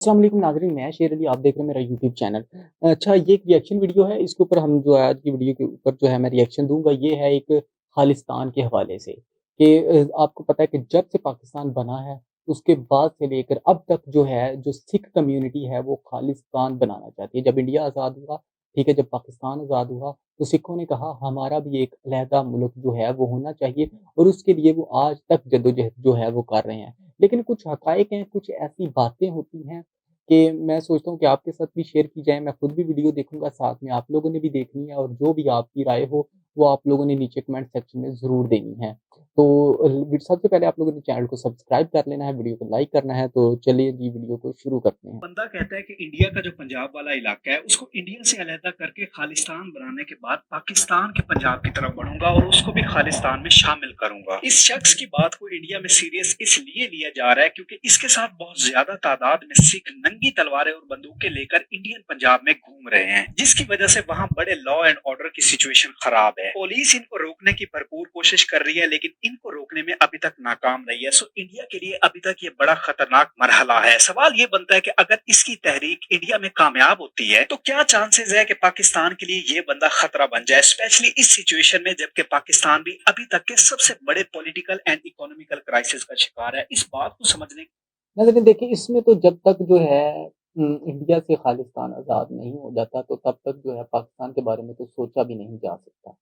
अस्सलाम वालेकुम नाज़रीन, मैं शेर अली, आप देख रहे हैं मेरा यूट्यूब चैनल। अच्छा, ये एक रिएक्शन वीडियो है, इसके ऊपर हम जो है आज की वीडियो के ऊपर जो है मैं रिएक्शन दूँगा, ये है एक खालिस्तान के हवाले से कि आपको पता है कि जब से पाकिस्तान बना है, उसके बाद से लेकर अब तक जो है, जो सिख कम्युनिटी है, वो खालिस्तान बनाना चाहती है। जब इंडिया आज़ाद हुआ, ठीक है, जब पाकिस्तान आज़ाद हुआ, तो सिखों ने कहा हमारा भी एक अलहदा मुल्क जो है वो होना चाहिए और उसके लिए वो आज तक जद्दोजहद जो है वो कर रहे हैं। लेकिन कुछ हक़ाइक़ हैं, कुछ ऐसी बातें होती हैं कि मैं सोचता हूँ कि आपके साथ भी शेयर की जाए, मैं खुद भी वीडियो देखूँगा, साथ में आप लोगों ने भी देखनी है और जो भी आपकी राय हो, वो आप लोगों ने नीचे कमेंट सेक्शन में ज़रूर देनी है। तो सबसे पहले आप लोगों ने चैनल को सब्सक्राइब कर लेना है, वीडियो को लाइक करना है, तो चलिए जी वीडियो को शुरू करते हैं। बंदा कहता है कि इंडिया का जो पंजाब वाला इलाका है उसको इंडिया से अलहदा करके खालिस्तान बनाने के बाद पाकिस्तान के पंजाब की तरफ बढ़ूंगा और उसको भी खालिस्तान में शामिल करूंगा। इस शख्स की बात को इंडिया में सीरियस इसलिए लिया जा रहा है क्योंकि इसके साथ बहुत ज्यादा तादाद में सिख नंगी तलवारें और बंदूकें लेकर इंडियन पंजाब में घूम रहे हैं, जिसकी वजह से वहाँ बड़े लॉ एंड ऑर्डर की सिचुएशन खराब है। पुलिस इनको रोकने की भरपूर कोशिश कर रही है लेकिन इनको रोकने में अभी तक नाकाम रही है। सो इंडिया के लिए अभी तक ये बड़ा खतरनाक मरहला है। सवाल ये बनता है कि अगर इसकी तहरीक इंडिया में कामयाब होती है तो क्या चांसेस है कि पाकिस्तान के लिए ये बंदा खतरा बन जाए, स्पेशली इस सिचुएशन में जबकि पाकिस्तान भी अभी तक के सबसे बड़े पॉलिटिकल एंड इकोनॉमिकल क्राइसिस का शिकार है। इस बात को समझने लेकिन देखिए इसमें तो जब तक जो है इंडिया से खालिस्तान आज़ाद नहीं हो जाता, तो तब तक जो है पाकिस्तान के बारे में तो सोचा भी नहीं जा सकता।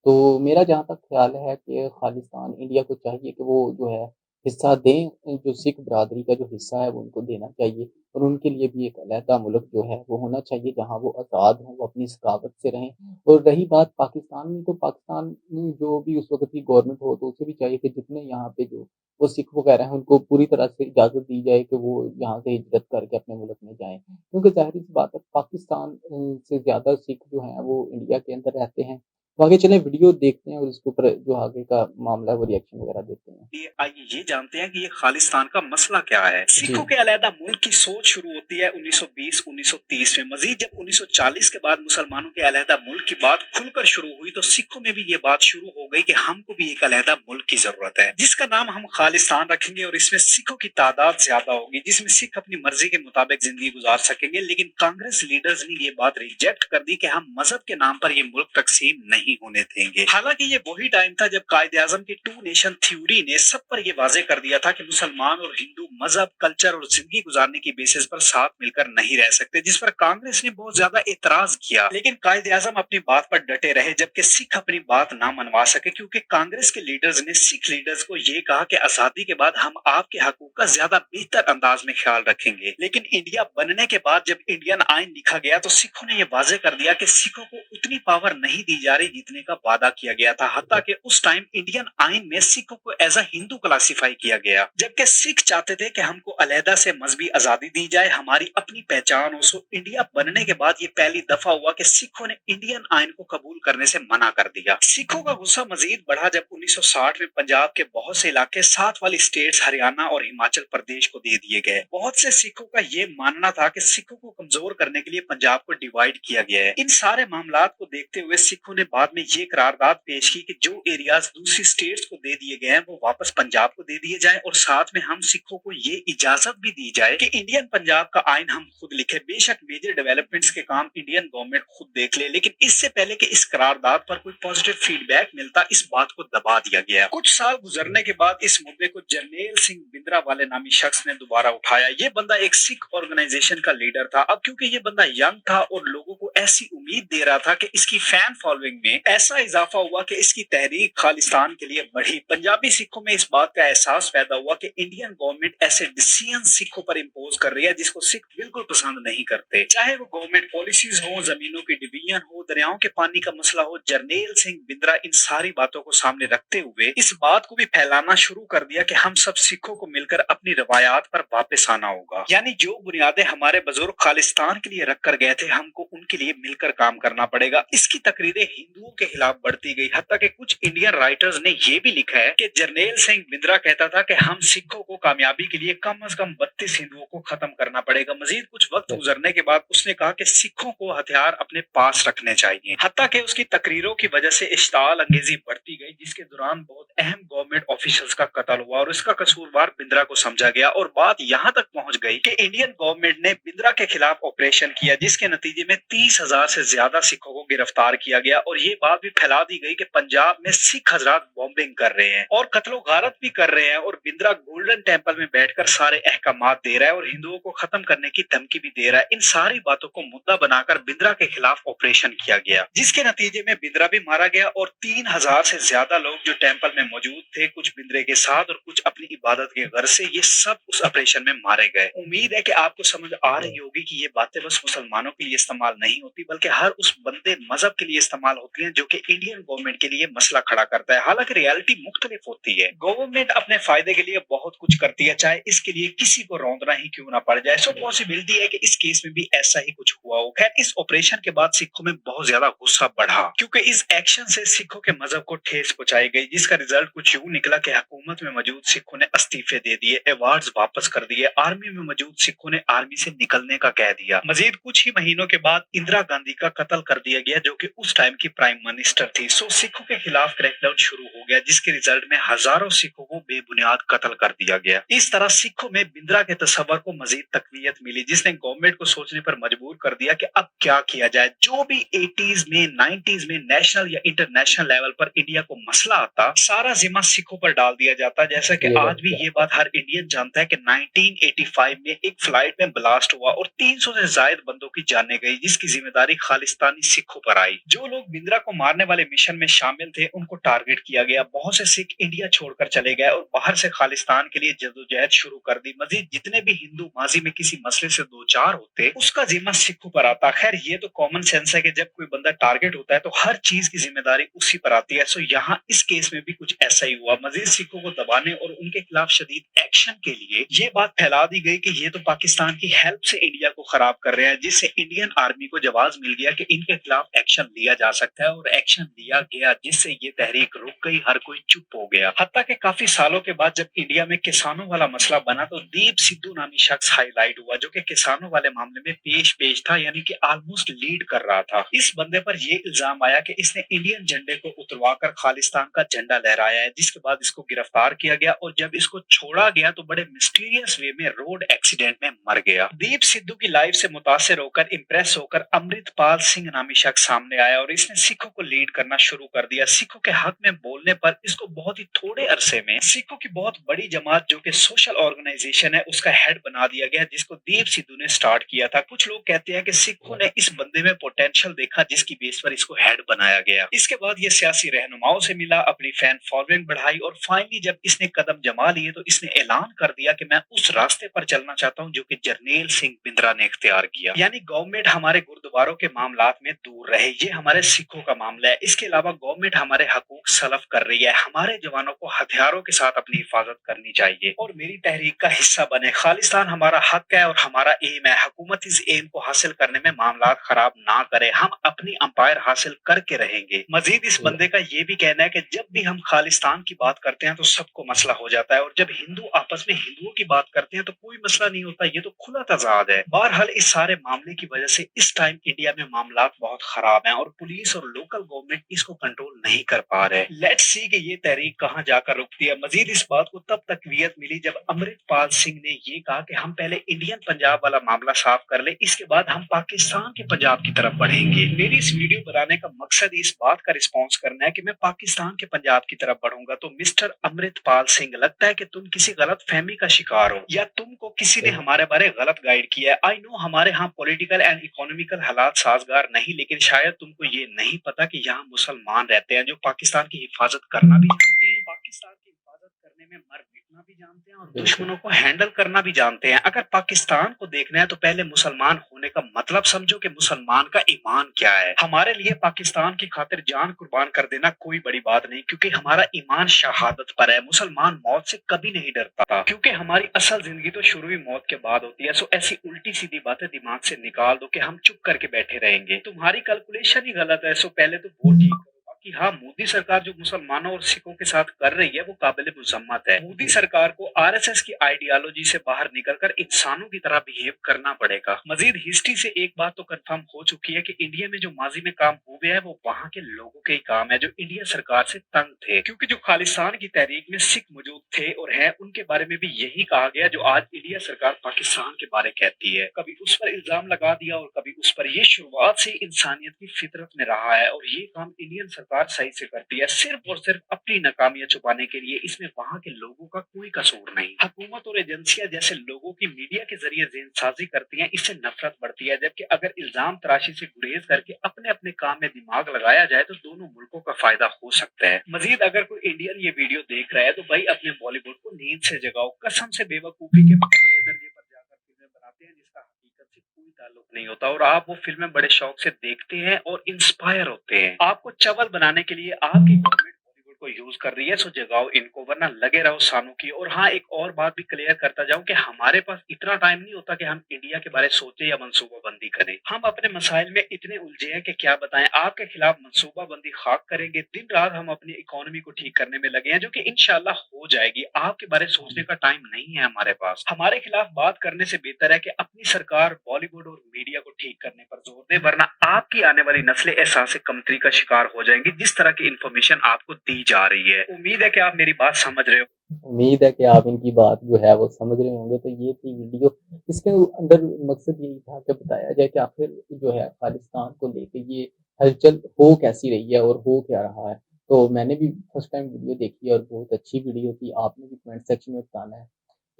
तो मेरा जहाँ तक ख़्याल है कि खालिस्तान इंडिया को चाहिए कि वो जो है हिस्सा दें, जो सिख बरादरी का जो हिस्सा है वो उनको देना चाहिए और उनके लिए भी एक अलहदा मुल्क जो है वो होना चाहिए जहाँ वो आज़ाद हों, वो अपनी सकावत से रहें। और रही बात पाकिस्तान में, तो पाकिस्तान में जो भी उस वक़्त की गवर्नमेंट हो, तो उसे भी चाहिए कि जितने यहाँ पे जो वो सिख वगैरह हैं उनको पूरी तरह से इजाज़त दी जाए कि वो यहाँ से हिजरत करके अपने मुल्क में जाएँ। क्योंकि ज़ाहिर-सी बात है पाकिस्तान से ज़्यादा सिख जो हैं वो इंडिया के अंदर रहते हैं। तो आगे चलें वीडियो देखते हैं और इसके ऊपर जो आगे का मामला है वो रिएक्शन वगैरह देते हैं। ये आइए ये जानते हैं कि ये खालिस्तान का मसला क्या है। जी। सिखों के अलहदा मुल्क की सोच शुरू होती है 1920-1930 में। मजीद जब 1940 के बाद मुसलमानों के अलहदा मुल्क की बात खुलकर शुरू हुई तो सिखों में भी ये बात शुरू हो गई कि हमको भी एक अलहदा मुल्क की जरूरत है जिसका नाम हम खालिस्तान रखेंगे और इसमें सिखों की तादाद ज्यादा होगी, जिसमें सिख अपनी मर्जी के मुताबिक जिंदगी गुजार सकेंगे। लेकिन कांग्रेस लीडर्स ने ये बात रिजेक्ट कर दी कि हम मजहब के नाम पर ये मुल्क तकसीम नहीं होने देंगे। हालांकि ये वही टाइम था जब कायदे आजम की टू नेशन थ्योरी ने सब पर यह वाजे कर दिया था कि मुसलमान और हिंदू मजहब, कल्चर और जिंदगी गुजारने की बेसिस पर साथ मिलकर नहीं रह सकते, जिस पर कांग्रेस ने बहुत ज्यादा एतराज किया। लेकिन कायदे आजम अपनी बात पर डटे रहे जबकि सिख अपनी बात ना मनवा सके, क्योंकि कांग्रेस के लीडर्स ने सिख लीडर्स को ये कहा कि आजादी के बाद हम आपके हकूक का ज्यादा बेहतर अंदाज में ख्याल रखेंगे। लेकिन इंडिया बनने के बाद जब इंडियन आइन लिखा गया तो सिखों ने यह वाजे कर दिया कि सिखों को उतनी पावर नहीं दी जा रही जितने का वादा किया गया था। हत्ता कि उस टाइम इंडियन आइन में सिखों को एज अ हिंदू क्लासिफाई किया गया, जबकि सिख चाहते थे कि हमको अलहदा से मजहबी आजादी दी जाए, हमारी अपनी पहचान हो। सो इंडिया बनने के बाद ये पहली दफा हुआ कि सिखों ने इंडियन आइन को कबूल करने से मना कर दिया। सिखों का गुस्सा मजीद बढ़ा जब 1960 में पंजाब के बहुत से इलाके साथ वाली स्टेट्स हरियाणा और हिमाचल प्रदेश को दे दिए गए। बहुत से सिखों का ये मानना था कि सिखों को कमजोर करने के लिए पंजाब को डिवाइड किया गया है। इन सारे मामलात को देखते हुए सिखों ने बाद में ये करारदाद पेश की कि जो एरियाज दूसरी स्टेट्स को दे दिए गए हैं वो वापस पंजाब को दे दिए जाएं और साथ में हम सिखों को ये इजाजत भी दी जाए कि इंडियन पंजाब का आइन हम खुद लिखे। बेशक मेजर डेवलपमेंट्स के काम इंडियन गवर्नमेंट खुद देख ले, लेकिन इससे पहले कि इस करारदाद पर कोई पॉजिटिव फीडबैक मिलता, इस बात को दबा दिया गया। कुछ साल गुजरने के बाद इस मुद्दे को जरनैल सिंह बिंद्रा वाले नामी शख्स ने दोबारा उठाया। ये बंदा एक सिख ऑर्गेनाइजेशन का लीडर था। अब क्योंकि ये बंदा यंग था और लोगों को ऐसी उम्मीद दे रहा था कि इसकी फैन फॉलोइंग में ऐसा इजाफा हुआ कि इसकी तहरीक खालिस्तान के लिए बढ़ी। पंजाबी सिखों में इस बात का एहसास पैदा हुआ कि इंडियन गवर्नमेंट ऐसे डिसीजन सिखों पर इम्पोज कर रही है जिसको सिख बिल्कुल पसंद नहीं करते, चाहे वो गवर्नमेंट पॉलिसीज हो, जमीनों की डिवीजन हो, दरियाओं के पानी का मसला हो। जरनैल सिंह बिंद्रा इन सारी बातों को सामने रखते हुए इस बात को भी फैलाना शुरू कर दिया कि हम सब सिखों को मिलकर अपनी रवायात पर वापस आना होगा, यानी जो बुनियादें हमारे बुजुर्ग खालिस्तान के लिए रख कर गए थे हमको उनके लिए मिलकर काम करना पड़ेगा। इसकी तकरीरें हिंदुओं के खिलाफ बढ़ती गई, हत्ता कि कुछ इंडियन राइटर्स ने यह भी लिखा है कि जरनैल सिंह बिंद्रा कहता था कि हम सिखों को कामयाबी के लिए कम से कम 32 हिंदुओं को खत्म करना पड़ेगा। मजीद कुछ वक्त गुजरने के बाद उसने कहा कि सिखों को हथियार अपने पास रखने चाहिए। हत्ता कि उसकी तकरीरों की वजह से इश्ताल अंगेजी बढ़ती गई, जिसके दौरान बहुत अहम गवर्नमेंट ऑफिशियल्स का कत्ल हुआ और इसका कसूरवार बिंद्रा को समझा गया और बात यहाँ तक पहुंच गई कि इंडियन गवर्नमेंट ने बिंद्रा के खिलाफ ऑपरेशन किया, जिसके नतीजे में 30,000 से ज्यादा सिखों को गिरफ्तार किया गया और ये बात भी फैला दी गई कि पंजाब में सिख हजरात बॉम्बिंग कर रहे हैं और कत्लो गारत भी कर रहे हैं और बिंद्रा गोल्डन टेम्पल में बैठकर सारे अहकामात दे रहा है और हिंदुओं को खत्म करने की धमकी भी दे रहा है। इन सारी बातों को मुद्दा बनाकर बिंद्रा के खिलाफ ऑपरेशन किया गया, जिसके नतीजे में बिंद्रा भी मारा गया और 3,000 से ज्यादा लोग जो टेम्पल में मौजूद थे, कुछ बिंद्रे के साथ और कुछ अपनी इबादत के गर्ज से, ये सब उस ऑपरेशन में मारे गए। उम्मीद है कि आपको समझ आ रही होगी कि ये बातें बस मुसलमानों के लिए इस्तेमाल नहीं होती, बल्कि हर उस बंदे मजहब के लिए इस्तेमाल होती हैं जो कि इंडियन गवर्नमेंट के लिए मसला खड़ा करता है। हालांकि रियलिटी मुख्तलिफ होती है। गवर्नमेंट अपने फायदे के लिए बहुत कुछ करती है, चाहे इसके लिए किसी को रौंदना ही क्यों ना पड़ जाए। सो पॉसिबिलिटी है कि इस केस में भी ऐसा ही कुछ हुआ हो। खैर, इस ऑपरेशन के बाद सिखों में बहुत ज्यादा गुस्सा बढ़ा, क्योंकि इस एक्शन से सिखों के मजहब को ठेस पहुंचाई गई, जिसका रिजल्ट कुछ यूं निकला कि हुकूमत में मौजूद सिखों ने इस्तीफे दे दिए, अवार्ड्स वापस कर दिए, आर्मी में मौजूद सिखों ने आर्मी से निकलने का कह दिया। मजीद कुछ ही महीनों के बाद इंदिरा गांधी का कत्ल कर दिया गया, जो कि उस टाइम की प्राइम मिनिस्टर थी। सो सिखों के खिलाफ क्रैकडाउन शुरू हो गया, जिसके रिजल्ट में हजारों सिखों को बेबुनियाद कत्ल कर दिया गया। इस तरह सिखों में बिंद्रा के तस्वर को मजीद तकवीयत मिली, जिसने गवर्नमेंट को सोचने पर मजबूर कर दिया कि अब क्या किया जाए। जो भी 80s में 90s में नेशनल या इंटरनेशनल लेवल पर इंडिया को मसला आता, सारा जिम्मा सिखों पर डाल दिया जाता। जैसा कि आज भी ये बात हर इंडियन जानता है कि 1985 में एक फ्लाइट में ब्लास्ट हुआ और 300 से ज्यादा बंदों की जानें गई, जिसकी जिम्मेदारी खालिस्तानी सिखों पर आई। जो लोग बिंद्रा को मारने वाले मिशन में शामिल थे, उनको टारगेट किया गया। बहुत से सिख इंडिया छोड़कर चले गए और बाहर से खालिस्तान के लिए जदोजहद शुरू कर दी। मजीद जितने भी हिंदू माजी में किसी मसले से दो चार होते, उसका जिम्मा सिखों पर आता। खैर, ये तो कॉमन सेंस है कि जब कोई बंदा टारगेट होता है तो हर चीज की जिम्मेदारी उसी पर आती है। सो यहाँ इस केस में भी कुछ ऐसा ही हुआ। मजीद सिखों को दबाने और उनके खिलाफ शदीद एक्शन के लिए ये बात फैला दी गई कि ये तो पाकिस्तान की हेल्प से इंडिया को खराब कर रहे हैं, जिससे इंडियन आर्मी को जवाब मिल गया कि इनके खिलाफ एक्शन लिया जा सकता है और एक्शन लिया गया, जिससे ये तहरीक रुक गई, हर कोई चुप हो गया। हत्ता कि काफी सालों के बाद जब इंडिया में किसानों वाला मसला बना तो दीप सिद्धू नामी शख्स हाईलाइट हुआ, जो कि किसानों वाले मामले में पेश था, यानी कि ऑलमोस्ट लीड कर रहा था। इस बंदे पर यह इल्जाम आया कि इसने इंडियन झंडे को उतरवाकर खालिस्तान का झंडा लहराया है, जिसके बाद इसको गिरफ्तार किया गया और जब इसको छोड़ा गया तो बड़े मिस्टीरियस वे में रोड एक्सीडेंट में मर गया। दीप सिद्धू की लाइफ से मुतासिर होकर, इंप्रेस होकर अमृतपाल सिंह नामी शख्स सामने आया और इसने सिखों को लीड करना शुरू कर दिया। सिखों के हक में बोलने पर इसको बहुत ही थोड़े अरसे में सिखों की बहुत बड़ी जमात, जो कि सोशल ऑर्गेनाइजेशन है, उसका हेड बना दिया गया, जिसको दीप सिद्धू ने स्टार्ट किया था। कुछ लोग कहते हैं कि सिखों ने इस बंदे में पोटेंशियल देखा, जिसकी बेस पर इसको हेड बनाया गया। इसके बाद ये सियासी रहनुमाओं से मिला, अपनी फैन फॉलोइंग बढ़ाई और फाइनली जब इसने कदम जमा लिए तो इसने ऐलान कर दिया कि मैं उस रास्ते पर चलना चाहता हूं जो कि जरनैल सिंह बिंद्रा ने इख्तियार किया, यानी गवर्नमेंट हमारे गुरुद्वारों के मामलात में दूर रहे, ये हमारे सिखों का मामला है। इसके अलावा गवर्नमेंट हमारे हकूक सलफ कर रही है, हमारे जवानों को हथियारों के साथ अपनी हिफाजत करनी चाहिए और मेरी तहरीक का हिस्सा बने। खालिस्तान हमारा हक है और हमारा एम है। हुकूमत इस एम को हासिल करने में मामलात खराब ना करे, हम अपनी अंपायर हासिल करके रहेंगे। मजीद इस बंदे का ये भी कहना है कि जब भी हम खालिस्तान की बात करते हैं तो सबको मसला हो जाता है और जब हिंदू आपस में हिंदुओं की बात करते हैं तो कोई मसला नहीं होता, ये तो खुला तजाद है। बहरहाल इस सारे मामले की वजह से इस टाइम इंडिया में मामलात बहुत खराब हैं और पुलिस और लोकल गवर्नमेंट इसको कंट्रोल नहीं कर पा रहे। लेट्स सी कि ये तहरीक कहाँ जाकर रुकती है। मजीद इस बात को तब तकवीयत मिली जब अमृतपाल सिंह ने ये कहा कि हम पहले इंडियन पंजाब वाला मामला साफ कर ले, इसके बाद हम पाकिस्तान के पंजाब की तरफ बढ़ेंगे। मेरी इस वीडियो बनाने का मकसद इस बात का रिस्पॉन्स करना है कि मैं पाकिस्तान के पंजाब की तरफ बढ़ूंगा। तो मिस्टर अमृतपाल सिंह, लगता है कि तुम किसी गलत फहमी का शिकार हो या तुमको किसी ने हमारे बारे गलत गाइड किया है। आई नो हमारे यहाँ पॉलिटिकल एंड इकोनॉमिकल हालात साजगार नहीं, लेकिन शायद तुमको ये नहीं पता कि यहाँ मुसलमान रहते हैं जो पाकिस्तान की हिफाजत करना भी जानते हैं, पाकिस्तान की हिफाजत करने में मर मिटना भी जानते हैं और बिल्कुल। दुश्मनों को हैंडल करना भी जानते हैं। अगर पाकिस्तान को देखना है तो पहले मुसलमान होने का मतलब समझो कि मुसलमान का ईमान क्या है। हमारे लिए पाकिस्तान की खातिर जान कुर्बान कर देना कोई बड़ी बात नहीं, क्योंकि हमारा ईमान शहादत पर है। मुसलमान मौत से कभी नहीं डरता, क्योंकि हमारी असल जिंदगी तो शुरू ही मौत के बाद होती है। सो ऐसी उल्टी सीधी बातें दिमाग से निकाल दो कि हम चुप करके बैठे रहेंगे। तुम्हारी कैलकुलेशन ही गलत है। सो पहले तो वो ठीक करो। बाकी हाँ, मोदी सरकार जो मुसलमानों और सिखों के साथ कर रही है वो काबिल मुजम्मत है। मोदी सरकार को आरएसएस की आइडियोलॉजी से बाहर निकलकर इंसानों की तरह बिहेव करना पड़ेगा। मजीद हिस्ट्री से एक बात तो कंफर्म हो चुकी है कि इंडिया में जो माजी में काम हुए हैं वो वहाँ के लोगों के ही काम है जो इंडिया सरकार से तंग थे, क्योंकि जो खालिस्तान की तहरीक में सिख मौजूद थे और हैं उनके बारे में भी यही कहा गया जो आज इंडिया सरकार पाकिस्तान के बारे कहती है। कभी उस पर इल्जाम लगा दिया और कभी उस पर। ये शुरुआत से इंसानियत की फितरत में रहा है और ये काम इंडियन सरकार सही से करती है, सिर्फ और सिर्फ अपनी नाकामियां छुपाने के लिए। इसमें वहाँ के लोगों का कोई कसूर नहीं। हुकूमत और एजेंसियां जैसे लोगों की मीडिया के जरिए जेनसाजी करती हैं, इससे नफरत बढ़ती है। जबकि अगर इल्जाम तराशी से गुरेज करके अपने अपने काम में दिमाग लगाया जाए तो दोनों मुल्कों का फायदा हो सकता है। मजीद अगर कोई इंडियन ये वीडियो देख रहा है तो भाई अपने बॉलीवुड को नींद से जगाओ। कसम से बेवकूफी के पहले दर्जे पर जाकर फिल्में बनाते हैं जिसका हकीकत से कोई ताल्लुक नहीं होता, और आप वो फिल्में बड़े शौक से देखते हैं और इंस्पायर होते हैं। आपको चवल बनाने के लिए आपकी गवर्नमेंट बॉलीवुड को यूज कर रही है, सो जगाओ इनको, वरना लगे रहो सानों की। और हाँ, एक और बात भी क्लियर करता जाऊं कि हमारे पास इतना टाइम नहीं होता कि हम इंडिया के बारे सोचे या मंसूबा बंदी करें। हम अपने मसाइल में इतने उलझे हैं कि क्या बताएं। आपके खिलाफ मंसूबा बंदी खाक करेंगे, दिन रात हम अपनी इकोनॉमी को ठीक करने में लगे हैं, जो कि इंशाल्लाह हो जाएगी। आपके बारे सोचने का टाइम नहीं है हमारे पास। हमारे खिलाफ बात करने से बेहतर है कि अपनी सरकार बॉलीवुड और मीडिया को ठीक करने पर जोर दे, वरना आपकी आने वाली नस्लें एहसास कमतरी का शिकार हो जाएंगी जिस तरह की इंफॉर्मेशन आपको दी जा रही है। उम्मीद है कि आप मेरी बात समझ रहे हो। उम्मीद है कि आप इनकी बात जो है वो समझ रहे होंगे। तो ये थी वीडियो, इसके अंदर मकसद यही था कि बताया जाए कि आखिर जो है खालिस्तान को लेके ये हलचल हो कैसी रही है और हो क्या रहा है। तो मैंने भी फर्स्ट टाइम वीडियो देखी और बहुत अच्छी वीडियो थी। आपने भी कमेंट सेक्शन में बताना है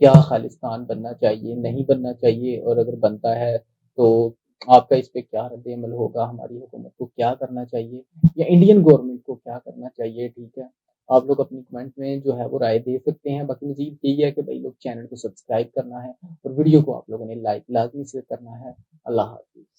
क्या खालिस्तान बनना चाहिए, नहीं बनना चाहिए, और अगर बनता है तो आपका इस पे क्या रद्द-ए-अमल होगा, हमारी हुकूमत को क्या करना चाहिए या इंडियन गवर्नमेंट को क्या करना चाहिए, ठीक है? आप लोग अपनी कमेंट में जो है वो राय दे सकते हैं। बाकी मज़ीद यही है कि भाई लोग चैनल को सब्सक्राइब करना है और वीडियो को आप लोगों ने लाइक लाज़मी से करना है। अल्लाह हाफ़िज़।